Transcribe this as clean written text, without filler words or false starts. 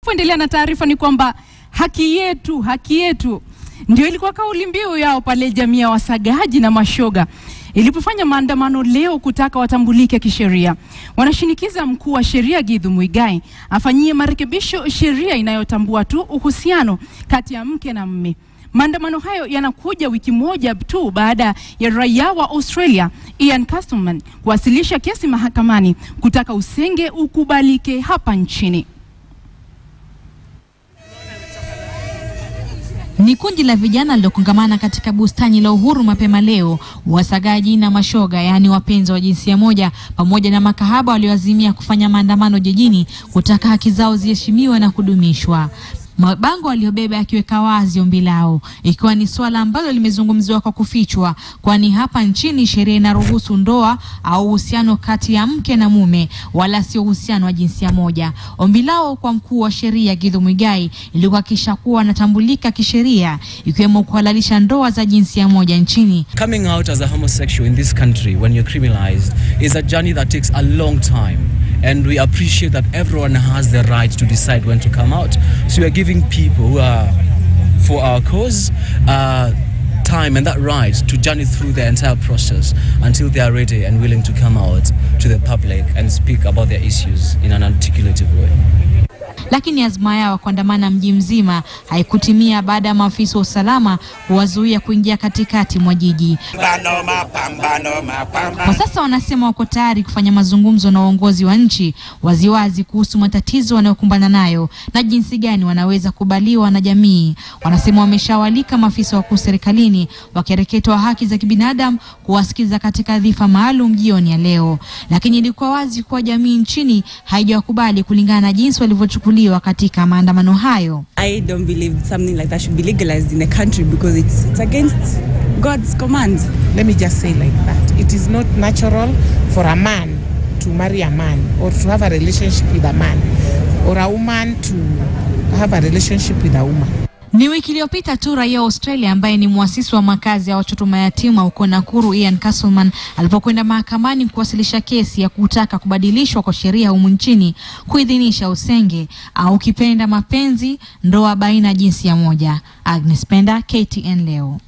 tunapoendelea na taarifa ni kwamba haki yetu ndio ilikuwa kauli mbiu yao pale jamii ya wasagaji na mashoga ilipofanya maandamano leo kutaka watambulike kisheria. Wanashinikiza mkuu wa sheria Githu Muigai afanyie marekebisho sheria inayotambua tu uhusiano kati ya mke na mume. Maandamano hayo yanakuja wiki moja tu baada ya raia wa Australia Ian Castleman kuwasilisha kesi mahakamani kutaka usenge ukubalike hapa nchini. Ni kundi la vijana lilokongamana katika bustani la Uhuru mapema leo, wasagaji na mashoga, yani wapenzi wa jinsia moja, pamoja na makahaba walioazimia kufanya maandamano jijini kutaka haki zao ziheshimiwe na kudumishwa. Mabango waliobeba yakiweka wazi ombi lao, ikiwa ni swala ambalo limezungumziwa kwa kufichwa, kwani hapa nchini sheria inaruhusu ndoa au uhusiano kati ya mke na mume, wala sio uhusiano wa jinsia moja. Ombi lao kwa mkuu wa sheria Githu Muigai ili kuhakikisha kuwa wanatambulika kisheria, ikiwemo kuhalalisha ndoa za jinsia moja nchini. Coming out as a homosexual in this country when you're criminalized is a journey that takes a long time. And we appreciate that everyone has the right to decide when to come out. So we are giving people who are for our cause time and that right to journey through the entire process until they are ready and willing to come out to the public and speak about their issues in an articulative way. Lakini azma yao kuandamana mji mzima haikutimia baada ya maafisa wa usalama kuwazuia kuingia katikati mwa jiji. Kwa sasa wanasema wako tayari kufanya mazungumzo na uongozi wa nchi waziwazi kuhusu matatizo wanayokumbana nayo na jinsi gani wanaweza kubaliwa na jamii. Wanasema wameshawalika maafisa wakuu serikalini wakereketo wa haki za kibinadamu kuwasikiza katika dhifa maalum jioni ya leo. Lakini ilikuwa wazi kwa jamii nchini haijakubali kulingana na jinsi walivyochukuliwa katika maandamano hayo. I don't believe something like that should be legalized in the country because it's against God's command. Let me just say like that. It is not natural for a man to marry a man or to have a relationship with a man or a woman to have a relationship with a woman. Ni wiki iliyopita tu raia wa Australia ambaye ni muasisi wa makazi ya watoto mayatima huko Nakuru Ian Castleman alipokwenda mahakamani kuwasilisha kesi ya kutaka kubadilishwa kwa sheria humu nchini kuidhinisha usenge au kipenda mapenzi, ndoa baina jinsia moja. Agnes Penda, KTN leo.